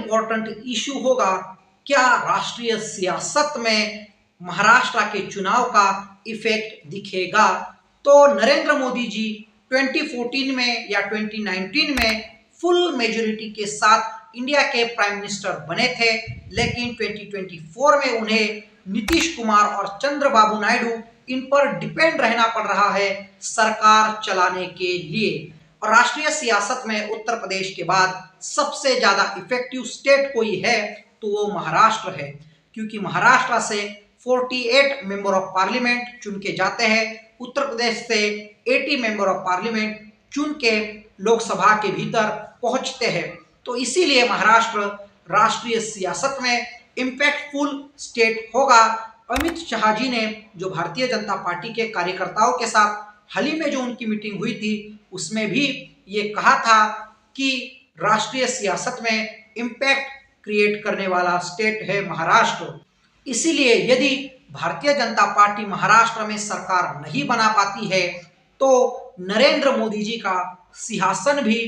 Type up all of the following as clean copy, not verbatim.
Important issue होगा, क्या राष्ट्रीय सियासत में महाराष्ट्र के चुनाव का इफेक्ट दिखेगा। तो नरेंद्र मोदी जी 2014 में या 2019 में फुल मेजोरिटी के साथ इंडिया के प्राइम मिनिस्टर बने थे, लेकिन 2024 में उन्हें नीतीश कुमार और चंद्रबाबू नायडू इन पर डिपेंड रहना पड़ रहा है सरकार चलाने के लिए। और राष्ट्रीय सियासत में उत्तर प्रदेश के बाद सबसे ज्यादा इफेक्टिव स्टेट कोई है तो वो महाराष्ट्र है, क्योंकि महाराष्ट्र से 48 मेंबर ऑफ पार्लियामेंट चुन के जाते हैं, उत्तर प्रदेश से 80 मेंबर ऑफ पार्लियामेंट चुन के लोकसभा के भीतर पहुंचते हैं। तो इसीलिए महाराष्ट्र राष्ट्रीय सियासत में इम्पैक्टफुल स्टेट होगा। अमित शाह जी ने जो भारतीय जनता पार्टी के कार्यकर्ताओं के साथ हाल ही में जो उनकी मीटिंग हुई थी उसमें भी ये कहा था कि राष्ट्रीय सियासत में इम्पैक्ट क्रिएट करने वाला स्टेट है महाराष्ट्र। इसीलिए यदि भारतीय जनता पार्टी महाराष्ट्र में सरकार नहीं बना पाती है तो नरेंद्र मोदी जी का सिंहासन भी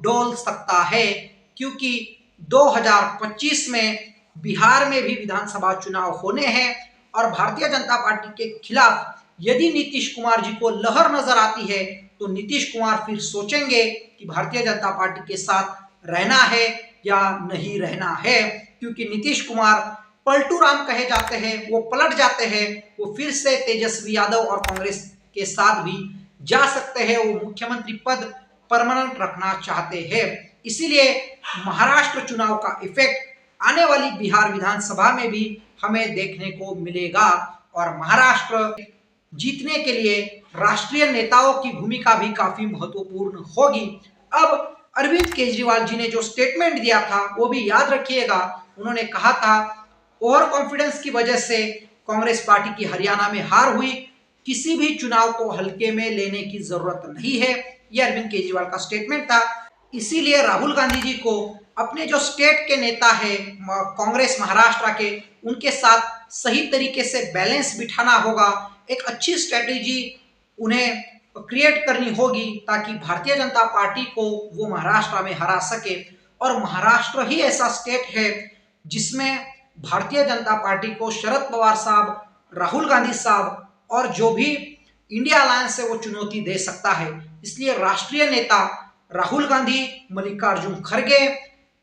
डोल सकता है, क्योंकि 2025 में बिहार में भी विधानसभा चुनाव होने हैं और भारतीय जनता पार्टी के खिलाफ यदि नीतीश कुमार जी को लहर नजर आती है तो नीतीश कुमार फिर सोचेंगे कि भारतीय जनता पार्टी के साथ रहना है या नहीं रहना है, क्योंकि नीतीश कुमार पलटू राम कहे जाते हैं, वो पलट जाते हैं, वो फिर से तेजस्वी यादव और कांग्रेस के साथ भी जा सकते हैं, वो मुख्यमंत्री पद परमानेंट रखना चाहते हैं। इसीलिए महाराष्ट्र चुनाव का इफेक्ट आने वाली बिहार विधानसभा में भी हमें देखने को मिलेगा और महाराष्ट्र जीतने के लिए राष्ट्रीय नेताओं की भूमिका भी काफी महत्वपूर्ण होगी। अब अरविंद केजरीवाल जी ने जो स्टेटमेंट दिया था वो भी याद रखिएगा। उन्होंने कहा था ओवर कॉन्फिडेंस की वजह से कांग्रेस पार्टी की हरियाणा में हार हुई, किसी भी चुनाव को हल्के में लेने की जरूरत नहीं है, यह अरविंद केजरीवाल का स्टेटमेंट था। इसीलिए राहुल गांधी जी को अपने जो स्टेट के नेता है कांग्रेस महाराष्ट्र के, उनके साथ सही तरीके से बैलेंस बिठाना होगा, एक अच्छी स्ट्रेटेजी उन्हें क्रिएट करनी होगी ताकि भारतीय जनता पार्टी को वो महाराष्ट्र में हरा सके। और महाराष्ट्र ही ऐसा स्टेट है जिसमें भारतीय जनता पार्टी को शरद पवार साहब, राहुल गांधी साहब और जो भी इंडिया अलायंस है वो चुनौती दे सकता है। इसलिए राष्ट्रीय नेता राहुल गांधी, मल्लिकार्जुन खड़गे,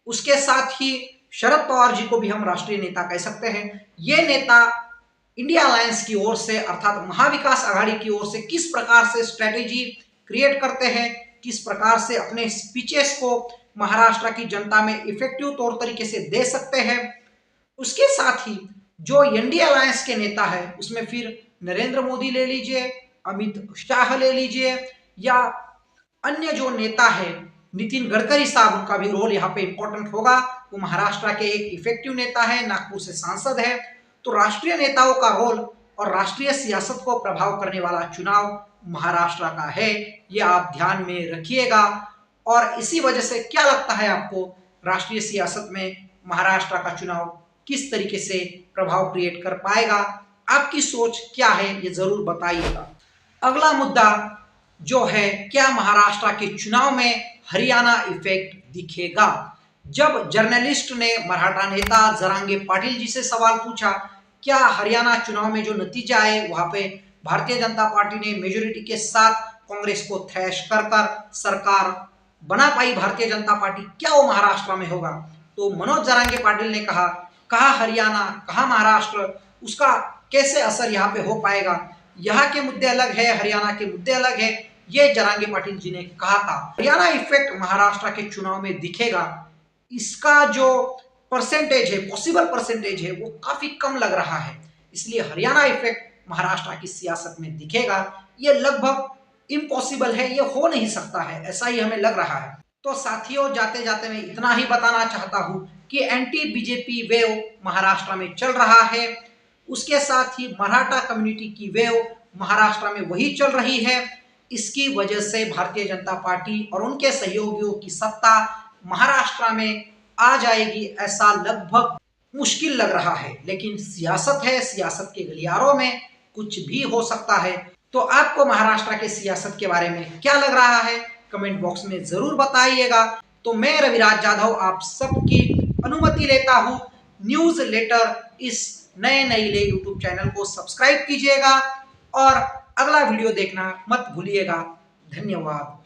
उसके साथ ही शरद पवार जी को भी हम राष्ट्रीय नेता कह सकते हैं। ये नेता इंडिया अलायंस की ओर से अर्थात महाविकास आघाड़ी की ओर से किस प्रकार से स्ट्रेटेजी क्रिएट करते हैं, किस प्रकार से अपने स्पीचेस को महाराष्ट्र की जनता में इफेक्टिव तौर तरीके से दे सकते हैं। उसके साथ ही जो एनडीए अलायंस के नेता है उसमें फिर नरेंद्र मोदी ले लीजिए, अमित शाह ले लीजिए या अन्य जो नेता है नितिन गडकरी साहब, उनका भी रोल यहाँ पे इंपॉर्टेंट होगा। वो महाराष्ट्र के एक इफेक्टिव नेता है, नागपुर से सांसद है। तो राष्ट्रीय नेताओं का रोल और राष्ट्रीय सियासत को प्रभाव करने वाला चुनाव महाराष्ट्र का है, ये आप ध्यान में रखिएगा। और इसी वजह से क्या लगता है आपको, राष्ट्रीय सियासत में महाराष्ट्र का चुनाव किस तरीके से प्रभाव क्रिएट कर पाएगा, आपकी सोच क्या है, ये जरूर बताइएगा। अगला मुद्दा जो है, क्या महाराष्ट्र के चुनाव में हरियाणा इफेक्ट दिखेगा। जब जर्नलिस्ट ने मराठा नेता जरांगे पाटिल जी से सवाल पूछा क्या हरियाणा चुनाव में जो नतीजा है वहां पे भारतीय जनता पार्टी ने मेजोरिटी के साथ कांग्रेस को थ्रैश कर सरकार बना पाई भारतीय जनता पार्टी, क्या वो महाराष्ट्र में होगा। तो मनोज जरांगे पाटिल ने कहा हरियाणा, कहा महाराष्ट्र, उसका कैसे असर यहाँ पे हो पाएगा, यहाँ के मुद्दे अलग है, हरियाणा के मुद्दे अलग है, ये जरांगे पाटिल जी ने कहा था। हरियाणा इफेक्ट महाराष्ट्र के चुनाव में दिखेगा, इसका जो परसेंटेज है, पॉसिबल परसेंटेज है, वो काफी कम लग रहा है। इसलिए हरियाणा इफेक्ट महाराष्ट्र की सियासत में दिखेगा, ये लगभग इम्पॉसिबल है, ये हो नहीं सकता है, ऐसा ही हमें लग रहा है। तो साथियों, जाते जाते मैं इतना ही बताना चाहता हूं कि एंटी बीजेपी वेव महाराष्ट्र में चल रहा है, उसके साथ ही मराठा कम्युनिटी की वेव महाराष्ट्र में वही चल रही है। इसकी वजह से भारतीय जनता पार्टी और उनके सहयोगियों की सत्ता महाराष्ट्र में आ जाएगी, ऐसा लगभग मुश्किल लग रहा है। लेकिन सियासत है, सियासत के गलियारों में कुछ भी हो सकता है। तो आपको महाराष्ट्र के सियासत के बारे में क्या लग रहा है, कमेंट बॉक्स में जरूर बताइएगा। तो मैं रविराज जाधव आप सबकी अनुमति अनुमति लेता हूँ। न्यूज लेटर इस नए नईले यूट्यूब चैनल को सब्सक्राइब कीजिएगा और अगला वीडियो देखना मत भूलिएगा। धन्यवाद।